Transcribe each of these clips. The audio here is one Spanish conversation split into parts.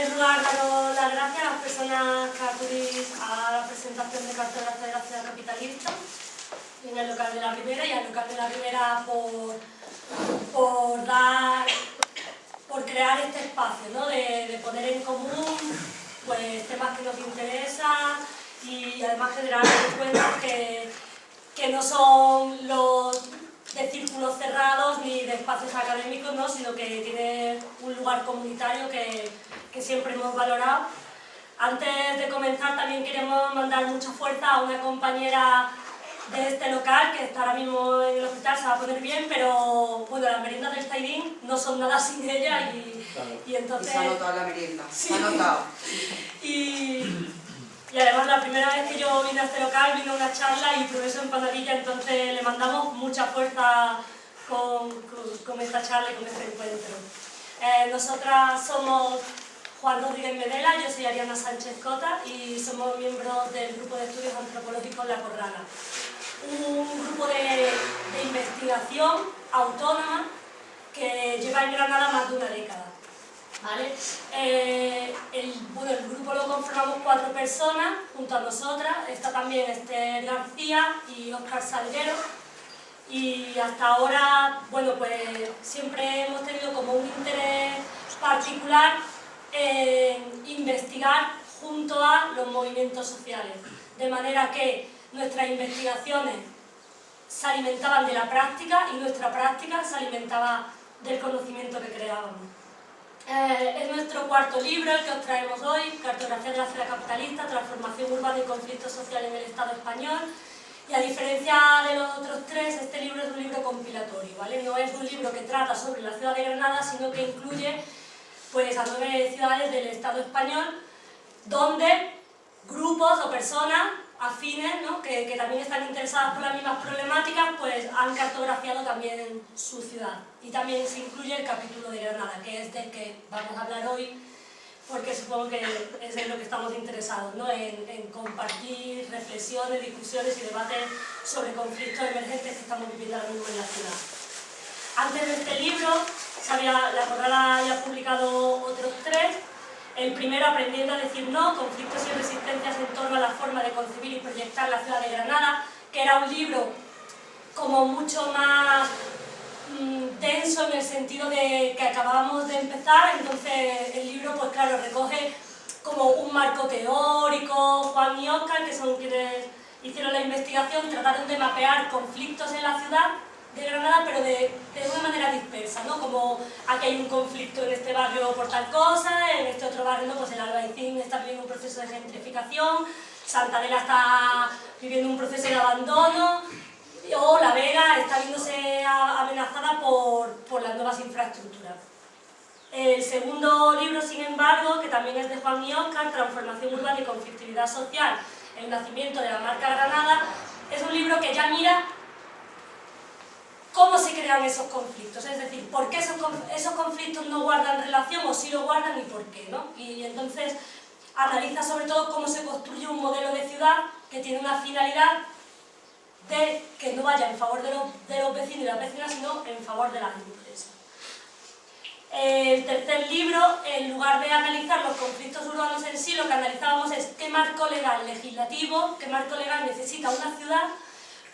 primer lugar, daros las gracias a las personas que acudís a la presentación de Cartografía de la Ciudad Capitalista en el local de la Ribera, y al local de la Ribera por crear este espacio, ¿no? de poner en común pues, temas que nos interesan y además generar encuentros que no son los de círculos cerrados ni de espacios académicos, ¿no? Sino que tiene un lugar comunitario que siempre hemos valorado. Antes de comenzar también queremos mandar mucha fuerza a una compañera de este local que está ahora mismo en el hospital, se va a poner bien, pero bueno, las meriendas del Taidín no son nada sin ella y entonces... Y se ha notado la merienda, sí. se ha notado. Y además la primera vez que yo vine a este local vino una charla y probé su empanadilla, entonces le mandamos mucha fuerza con esta charla y con este encuentro. Nosotras somos Juan Rodríguez Medela, yo soy Ariana Sánchez Cota y somos miembros del Grupo de Estudios Antropológicos La Corrala. Un grupo de investigación autónoma que lleva en Granada más de una década. ¿Vale? El grupo lo conformamos 4 personas junto a nosotras, está también Esther García y Óscar Salguero, y hasta ahora, bueno, pues siempre hemos tenido como un interés particular en investigar junto a los movimientos sociales, de manera que nuestras investigaciones se alimentaban de la práctica y nuestra práctica se alimentaba del conocimiento que creábamos. Es nuestro 4.º libro el que os traemos hoy, Cartografía de la Ciudad Capitalista, Transformación Urbana y Conflictos Sociales en el Estado Español, y a diferencia de los otros 3, este libro es un libro compilatorio, ¿vale? No es un libro que trata sobre la ciudad de Granada, sino que incluye pues, a 9 ciudades del Estado Español, donde grupos o personas afines, ¿no? que también están interesadas por las mismas problemáticas, pues han cartografiado también su ciudad. Y también se incluye el capítulo de Granada, que es del que vamos a hablar hoy, porque supongo que es en lo que estamos interesados, ¿no? en compartir reflexiones, discusiones y debates sobre conflictos emergentes que estamos viviendo ahora mismo en la ciudad. Antes de este libro, La Corrala había publicado otros 3. El primero, Aprendiendo a decir no, conflictos y resistencias en torno a la forma de concebir y proyectar la ciudad de Granada, que era un libro como mucho más denso en el sentido de que acabábamos de empezar, entonces el libro, pues claro, recoge como un marco teórico. Juan y Óscar, que son quienes hicieron la investigación, trataron de mapear conflictos en la ciudad de Granada, pero de una manera dispersa, ¿no? Como aquí hay un conflicto en este barrio por tal cosa, en este otro barrio, ¿no? Pues el Albaicín está viviendo un proceso de gentrificación, Santa Adela está viviendo un proceso de abandono, o La Vega está viéndose amenazada por las nuevas infraestructuras. El segundo libro, sin embargo, que también es de Juan y Óscar, Transformación Urbana y Conflictividad Social, el nacimiento de la marca Granada, es un libro que ya mira cómo se crean esos conflictos, es decir, por qué esos conflictos no guardan relación o sí lo guardan y por qué, ¿no? Y entonces analiza sobre todo cómo se construye un modelo de ciudad que tiene una finalidad de que no vaya en favor de los vecinos y las vecinas, sino en favor de las empresas. El tercer libro, en lugar de analizar los conflictos urbanos en sí, lo que analizábamos es qué marco legal legislativo, qué marco legal necesita una ciudad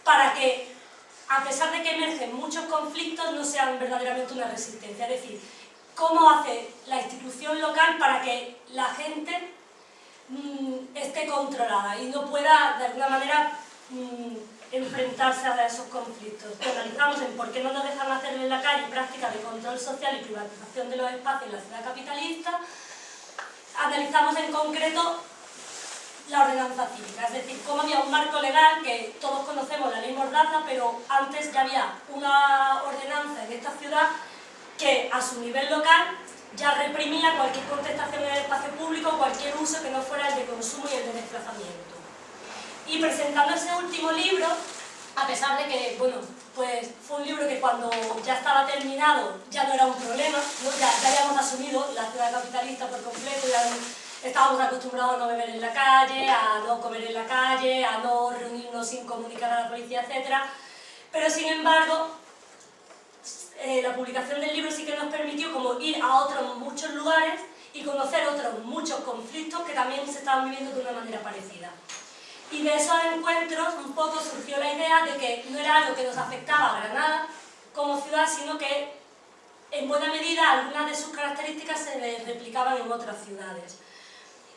para que, a pesar de que emergen muchos conflictos, no sean verdaderamente una resistencia. Es decir, cómo hace la institución local para que la gente esté controlada y no pueda, de alguna manera, enfrentarse a esos conflictos. Analizamos en por qué no nos dejan hacer en la calle prácticas de control social y privatización de los espacios en la ciudad capitalista. Analizamos en concreto la ordenanza cívica, es decir, cómo había un marco legal que todos conocemos, la ley Mordaza, pero antes ya había una ordenanza en esta ciudad que a su nivel local ya reprimía cualquier contestación en el espacio público, cualquier uso que no fuera el de consumo y el de desplazamiento. Y presentando ese último libro, a pesar de que, bueno, pues fue un libro que cuando ya estaba terminado ya no era un problema, ¿no? Ya habíamos asumido la ciudad capitalista por completo, ya estábamos acostumbrados a no beber en la calle, a no comer en la calle, a no reunirnos sin comunicar a la policía, etc. Pero sin embargo, la publicación del libro sí que nos permitió como ir a otros muchos lugares y conocer otros muchos conflictos que también se estaban viviendo de una manera parecida. Y de esos encuentros un poco surgió la idea de que no era algo que nos afectaba a Granada como ciudad, sino que en buena medida algunas de sus características se replicaban en otras ciudades.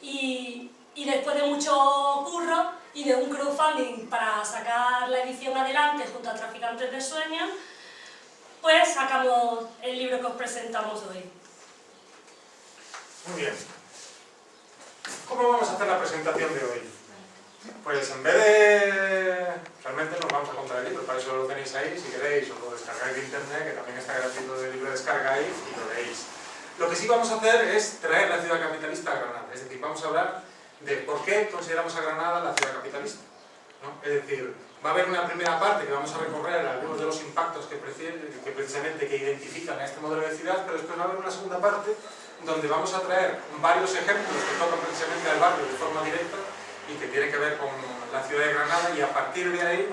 Y después de mucho curro y de un crowdfunding para sacar la edición adelante junto a Traficantes de Sueños, pues sacamos el libro que os presentamos hoy. Muy bien. ¿Cómo vamos a hacer la presentación de hoy? Pues en vez de... Realmente nos vamos a contar el libro, para eso lo tenéis ahí, si queréis os lo descargáis de internet, que también está gratuito de libre descarga ahí, y lo leéis. Lo que sí vamos a hacer es traer la ciudad capitalista a Granada, es decir, vamos a hablar de por qué consideramos a Granada la ciudad capitalista, ¿no? Es decir, va a haber una primera parte que vamos a recorrer algunos de los impactos que precisamente identifican a este modelo de ciudad, pero después va a haber una segunda parte donde vamos a traer varios ejemplos que tocan precisamente al barrio de forma directa y que tiene que ver con la ciudad de Granada, y a partir de ahí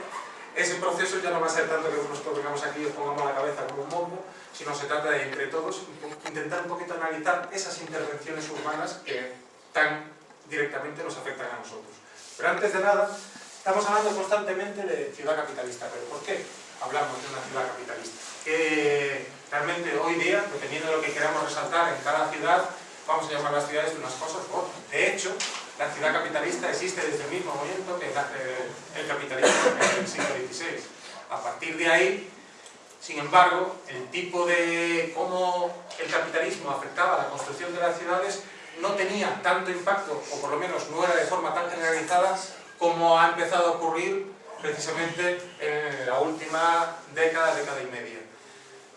ese proceso ya no va a ser tanto que nosotros vengamos aquí y os pongamos la cabeza como un bombo, sino se trata de entre todos intentar un poquito analizar esas intervenciones urbanas que tan directamente nos afectan a nosotros. Pero antes de nada, estamos hablando constantemente de ciudad capitalista, pero ¿por qué hablamos de una ciudad capitalista? Que realmente hoy día, dependiendo de lo que queramos resaltar en cada ciudad, vamos a llamar las ciudades de unas cosas u otras. De hecho, la ciudad capitalista existe desde el mismo momento que el capitalismo en el siglo XVI. A partir de ahí, sin embargo, el tipo de cómo el capitalismo afectaba a la construcción de las ciudades no tenía tanto impacto, o por lo menos no era de forma tan generalizada, como ha empezado a ocurrir precisamente en la última década y media.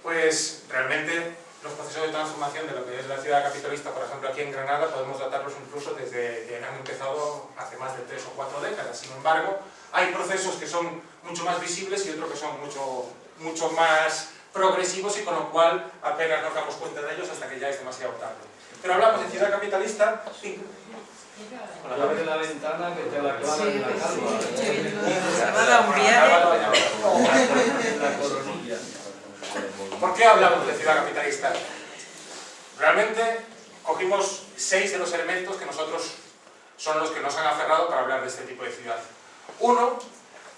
Pues realmente los procesos de transformación de lo que es la ciudad capitalista, por ejemplo aquí en Granada, podemos datarlos incluso desde que han empezado hace más de 3 o 4 décadas. Sin embargo, hay procesos que son mucho más visibles y otros que son mucho más progresivos, y con lo cual apenas nos damos cuenta de ellos hasta que ya es demasiado tarde. Pero hablamos de ciudad capitalista... Con la llave de la ventana que te la clavan en la calva. Se va a dar un viaje. La coronilla. ¿Por qué hablamos de ciudad capitalista? Realmente cogimos 6 de los elementos que nosotros son los que nos han aferrado para hablar de este tipo de ciudad. Uno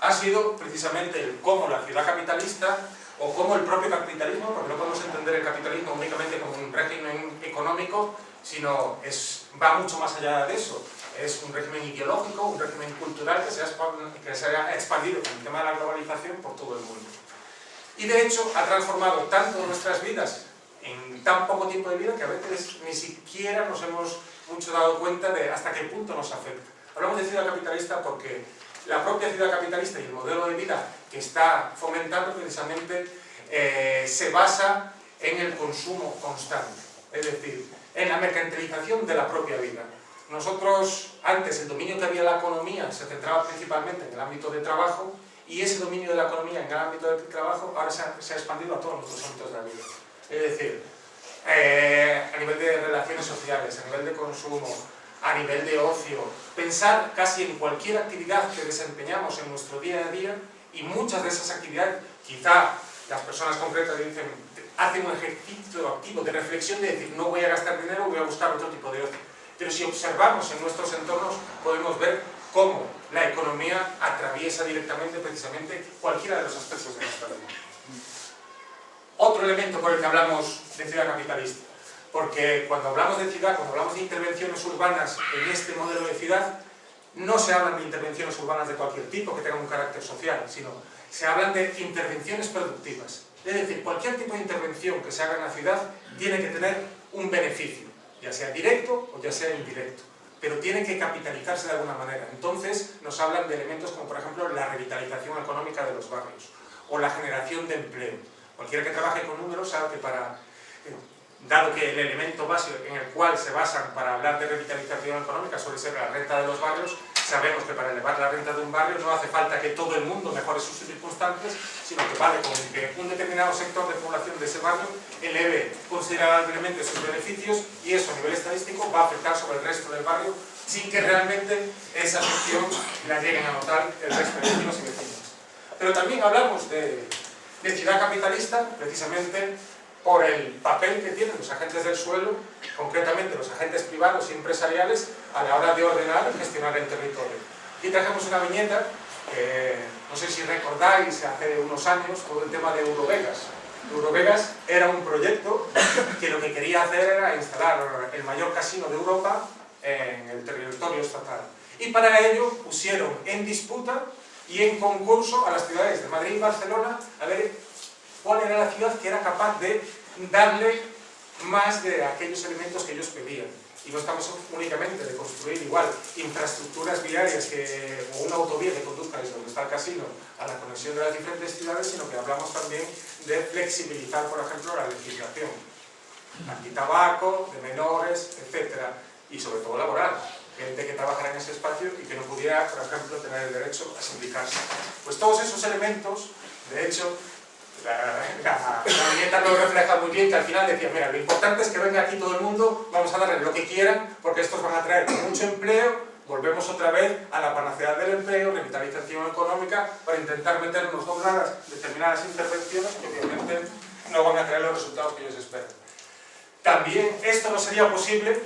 ha sido precisamente el cómo la ciudad capitalista, o cómo el propio capitalismo, porque no podemos entender el capitalismo únicamente como un régimen económico, sino va mucho más allá de eso. Es un régimen ideológico, un régimen cultural que se ha expandido con el tema de la globalización por todo el mundo. Y de hecho ha transformado tanto nuestras vidas en tan poco tiempo de vida que a veces ni siquiera nos hemos mucho dado cuenta de hasta qué punto nos afecta. Hablamos de ciudad capitalista porque la propia ciudad capitalista y el modelo de vida que está fomentando precisamente se basa en el consumo constante, es decir, en la mercantilización de la propia vida. Nosotros, antes, el dominio que había en la economía se centraba principalmente en el ámbito de trabajo, y ese dominio de la economía en el ámbito del trabajo ahora se ha expandido a todos los ámbitos de la vida. Es decir, a nivel de relaciones sociales, a nivel de consumo, a nivel de ocio, pensar casi en cualquier actividad que desempeñamos en nuestro día a día, y muchas de esas actividades, quizá las personas concretas dicen, hacen un ejercicio activo de reflexión de decir, no voy a gastar dinero, voy a buscar otro tipo de ocio. Pero si observamos en nuestros entornos, podemos ver cómo la economía atraviesa directamente, precisamente, cualquiera de los aspectos de nuestra vida. Otro elemento por el que hablamos de ciudad capitalista, porque cuando hablamos de ciudad, cuando hablamos de intervenciones urbanas en este modelo de ciudad, no se hablan de intervenciones urbanas de cualquier tipo que tengan un carácter social, sino se hablan de intervenciones productivas. Es decir, cualquier tipo de intervención que se haga en la ciudad tiene que tener un beneficio, ya sea directo o ya sea indirecto, pero tiene que capitalizarse de alguna manera. Entonces nos hablan de elementos como, por ejemplo, la revitalización económica de los barrios o la generación de empleo. Cualquiera que trabaje con números sabe que dado que el elemento básico en el cual se basan para hablar de revitalización económica suele ser la renta de los barrios, sabemos que para elevar la renta de un barrio no hace falta que todo el mundo mejore sus circunstancias, sino que vale con que un determinado sector de población de ese barrio eleve considerablemente sus beneficios, y eso a nivel estadístico va a afectar sobre el resto del barrio sin que realmente esa afección la lleguen a notar el resto de vecinos y vecinas. Pero también hablamos de ciudad capitalista precisamente por el papel que tienen los agentes del suelo, concretamente los agentes privados y empresariales, a la hora de ordenar y gestionar el territorio. Aquí trajimos una viñeta que no sé si recordáis, hace unos años, todo el tema de Eurovegas. Eurovegas era un proyecto que lo que quería hacer era instalar el mayor casino de Europa en el territorio estatal. Y para ello pusieron en disputa y en concurso a las ciudades de Madrid y Barcelona a ver cuál era la ciudad que era capaz de darle más de aquellos elementos que ellos pedían. Y no estamos únicamente de construir igual infraestructuras viarias o una autovía que conduzca desde donde está el casino a la conexión de las diferentes ciudades, sino que hablamos también de flexibilizar, por ejemplo, la legislación antitabaco, de menores, etcétera, y sobre todo laboral. Gente que trabajara en ese espacio y que no pudiera, por ejemplo, tener el derecho a sindicarse. Pues todos esos elementos, de hecho, la viñeta lo refleja muy bien, que al final decía, mira, lo importante es que venga aquí todo el mundo, vamos a darle lo que quieran, porque estos van a traer mucho empleo, volvemos otra vez a la panacea del empleo, revitalización económica, para intentar meternos determinadas intervenciones que obviamente no van a traer los resultados que ellos esperan. También esto no sería posible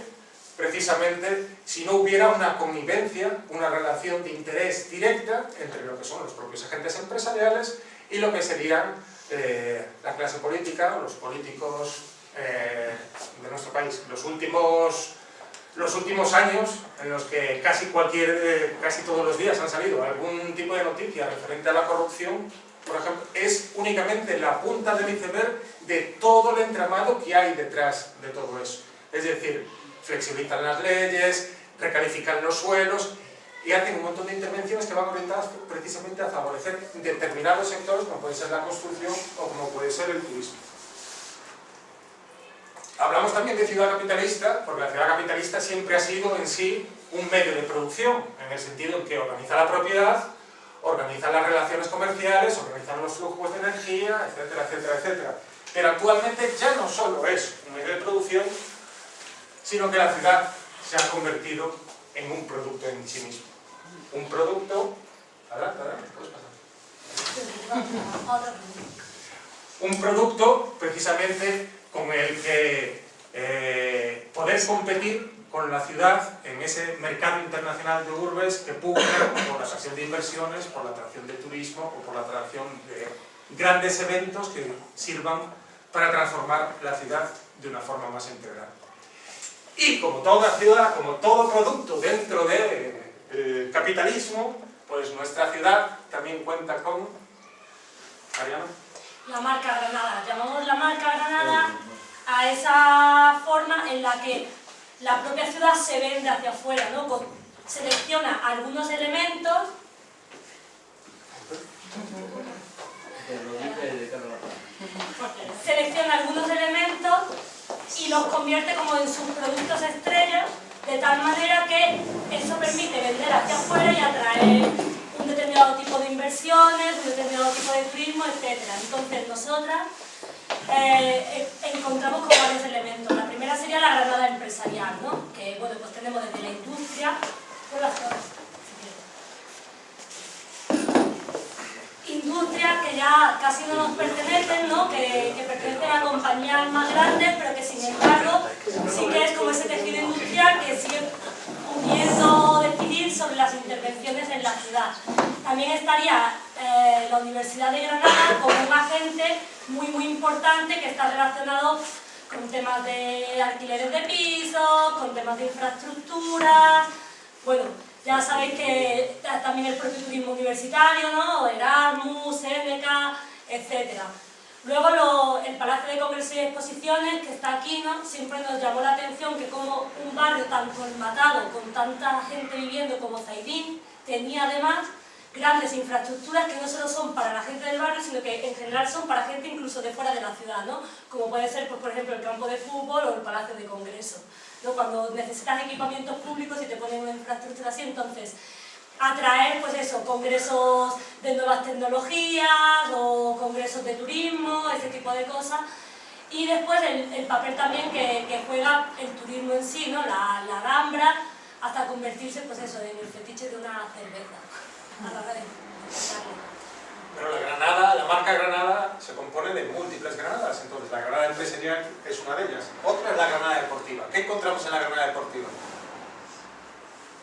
precisamente si no hubiera una connivencia, una relación de interés directa entre lo que son los propios agentes empresariales y lo que serían la clase política, los políticos de nuestro país. Los últimos años en los que casi todos los días han salido algún tipo de noticia referente a la corrupción, por ejemplo, es únicamente la punta del iceberg de todo el entramado que hay detrás de todo eso. Es decir, flexibilizan las leyes, recalifican los suelos y hacen un montón de intervenciones que van orientadas precisamente a favorecer determinados sectores, como puede ser la construcción o como puede ser el turismo. Hablamos también de ciudad capitalista, porque la ciudad capitalista siempre ha sido en sí un medio de producción, en el sentido en que organiza la propiedad, organiza las relaciones comerciales, organiza los flujos de energía, etcétera, etcétera, etcétera. Pero actualmente ya no solo es un medio de producción, sino que la ciudad se ha convertido en un producto en sí mismo. Un producto... Adelante, puedes pasar. Un producto, precisamente, con el que poder competir con la ciudad en ese mercado internacional de urbes que pugna por la atracción de inversiones, por la atracción de turismo o por la atracción de grandes eventos que sirvan para transformar la ciudad de una forma más integral. Y como toda ciudad, como todo producto dentro del capitalismo, pues nuestra ciudad también cuenta con... ¿Ariana? La marca Granada. Llamamos la marca Granada a esa forma en la que la propia ciudad se vende hacia afuera, ¿no? Selecciona algunos elementos... Selecciona algunos elementos y los convierte como en sus productos estrellas, de tal manera que eso permite vender hacia afuera y atraer un determinado tipo de inversiones, un determinado tipo de turismo, etc. Entonces nosotras encontramos con varios elementos. La primera sería la Granada empresarial, ¿no? Que bueno, pues tenemos desde la industria, por las cosas. Industrias que ya casi no nos pertenecen, ¿no? que pertenecen a compañías más grandes, pero que sin embargo sí que es como ese tejido industrial que sigue pudiendo decidir sobre las intervenciones en la ciudad. También estaría la Universidad de Granada como un agente muy importante que está relacionado con temas de alquileres de pisos, con temas de infraestructuras, bueno, ya sabéis que también el propio turismo universitario, ¿no? Erasmus, Seneca, etc. Luego el Palacio de Congresos y Exposiciones, que está aquí, ¿no? Siempre nos llamó la atención que como un barrio tan colmatado, con tanta gente viviendo como Zaidín, tenía además grandes infraestructuras que no solo son para la gente del barrio, sino que en general son para gente incluso de fuera de la ciudad, ¿no? Como puede ser, pues, por ejemplo, el campo de fútbol o el Palacio de Congresos, ¿no? Cuando necesitas equipamientos públicos y te ponen una infraestructura así, entonces atraer, pues eso, congresos de nuevas tecnologías o congresos de turismo, ese tipo de cosas. Y después el papel también que juega el turismo en sí, ¿no? La Alhambra, hasta convertirse, pues eso, en el fetiche de una cerveza a la hora de Pero la Granada, la marca Granada, se compone de múltiples granadas. Entonces, la Granada empresarial es una de ellas. Otra es la Granada deportiva. ¿Qué encontramos en la Granada deportiva?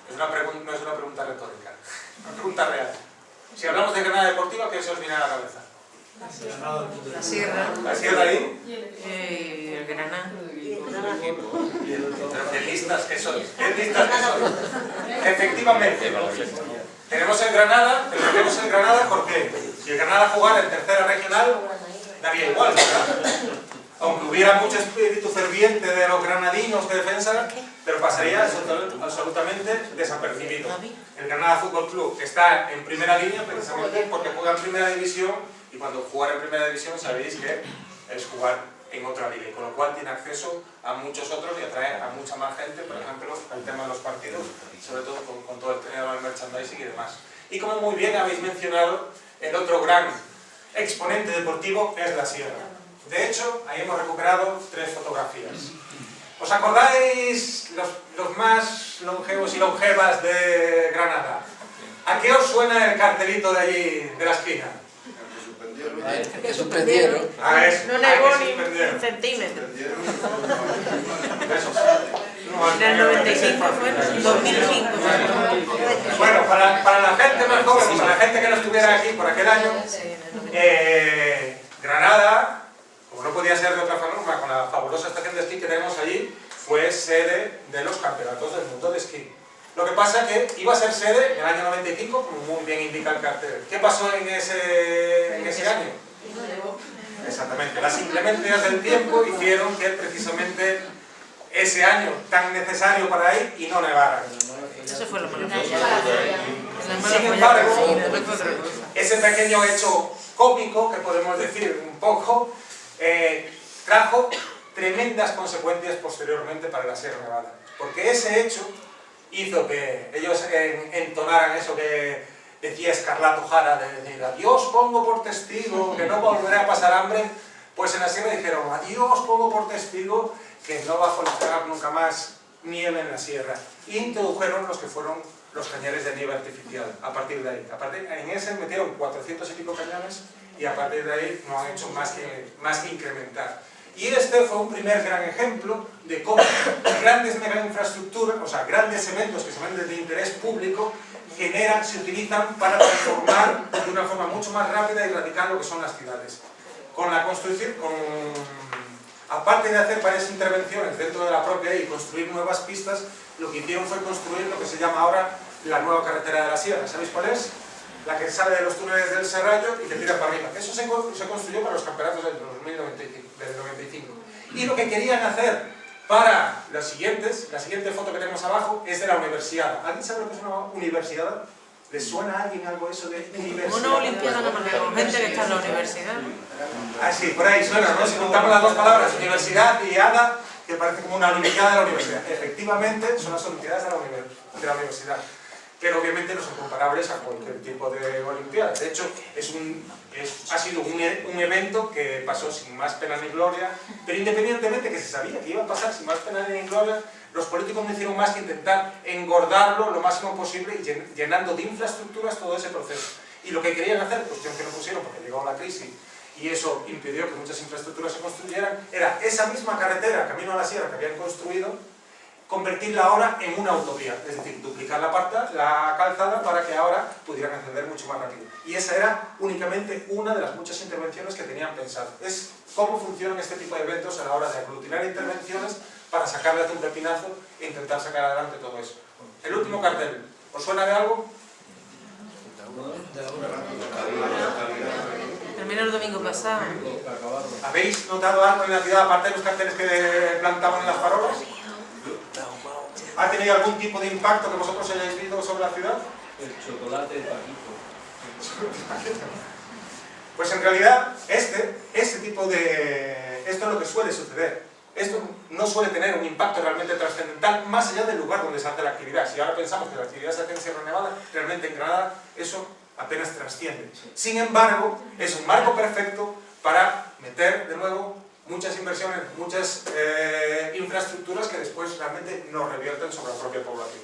No es una pregunta retórica, es una pregunta real. Si hablamos de Granada deportiva, ¿qué se os viene a la cabeza? La sierra. ¿La sierra ahí? El Granada. Pero qué listas que sois, qué listas que sois. Efectivamente, tenemos el Granada, pero tenemos el Granada porque si el Granada jugara en tercera regional, daría igual, ¿verdad? Aunque hubiera mucho espíritu ferviente de los granadinos de defensa, pero pasaría absolutamente desapercibido. El Granada Fútbol Club está en primera línea precisamente porque juega en primera división, y cuando jugar en primera división sabéis que es jugar en otra liga, con lo cual tiene acceso a muchos otros y atrae a mucha más gente, por ejemplo, al tema de los partidos, sobre todo con todo el tema del merchandising y demás. Y como muy bien habéis mencionado, el otro gran exponente deportivo es la sierra. De hecho, ahí hemos recuperado 3 fotografías. ¿Os acordáis los más longevos y longevas de Granada? ¿A qué os suena el cartelito de allí, de la esquina? Que suspendieron. A eso. No negó ni suspendieron. un centímetro. Esos. En el 95 fue, en el 2005. Bueno, para la gente más joven, para la gente que no estuviera aquí por aquel año, Granada, como no podía ser de otra forma, con la fabulosa estación de esquí que tenemos allí, fue sede de los campeonatos del mundo de esquí. Lo que pasa es que iba a ser sede en el año 95, como muy bien indica el cartel. ¿Qué pasó en ese año? Exactamente, las inclemencias del tiempo hicieron que precisamente ese año tan necesario para ir y no nevara. Eso fue lo malo. Sin embargo, ese pequeño hecho cómico, que podemos decir un poco, trajo tremendas consecuencias posteriormente para la Sierra Nevada. Porque ese hecho hizo que ellos entonaran eso que decía Escarlato Jara, de decir, adiós pongo por testigo que no volveré a pasar hambre. Pues en la sierra dijeron, adiós pongo por testigo que no va a faltar nunca más nieve en la sierra. Y introdujeron los que fueron los cañones de nieve artificial, a partir de ahí. En ese metieron 400 y pico cañones y a partir de ahí no han hecho más que incrementar. Y este fue un primer gran ejemplo de cómo grandes megainfraestructuras, o sea, grandes eventos que se ven de interés público, se utilizan para transformar de una forma mucho más rápida y radical lo que son las ciudades. Con la construcción, aparte de hacer varias intervenciones dentro de la propia y construir nuevas pistas, lo que hicieron fue construir lo que se llama ahora la nueva carretera de la sierra. ¿Sabéis cuál es? La que sale de los túneles del Serrallo y que tira para arriba. Eso se construyó para los campeonatos del 95. Y lo que querían hacer para la siguiente foto que tenemos abajo es de la universidad. ¿Alguien sabe lo que es una universidad? ¿Les suena a alguien algo eso de universidad? Una olimpiada no con gente que está en la universidad. Ah, sí, por ahí suena, ¿no? Si juntamos las dos palabras, universidad y ADA, que parece como una olimpiada de la universidad. Efectivamente, son las olimpiadas de la universidad. Pero obviamente no son comparables a cualquier tipo de olimpiada. De hecho, ha sido un evento que pasó sin más pena ni gloria, pero independientemente que se sabía que iba a pasar sin más pena ni gloria, los políticos no hicieron más que intentar engordarlo lo máximo posible y llenando de infraestructuras todo ese proceso. Y lo que querían hacer, cuestión que no pusieron porque llegó la crisis y eso impidió que muchas infraestructuras se construyeran, era esa misma carretera, camino a la sierra, que habían construido, convertirla ahora en una autovía, es decir, duplicar la calzada para que ahora pudieran ascender mucho más rápido. Y esa era únicamente una de las muchas intervenciones que tenían pensado. Es cómo funcionan este tipo de eventos a la hora de aglutinar intervenciones para sacarles de un pepinazo e intentar sacar adelante todo eso. El último cartel, ¿os suena de algo? Terminó el domingo pasado. ¿Habéis notado algo en la ciudad aparte de los carteles que plantaban en las farolas? ¿Ha tenido algún tipo de impacto que vosotros hayáis visto sobre la ciudad? El chocolate de Paquito. Pues en realidad, esto es lo que suele suceder. Esto no suele tener un impacto realmente trascendental más allá del lugar donde se hace la actividad. Si ahora pensamos que la actividad se hace en Sierra Nevada, realmente en Granada eso apenas trasciende. Sin embargo, es un marco perfecto para meter de nuevo muchas inversiones, muchas infraestructuras que después realmente nos revierten sobre la propia población.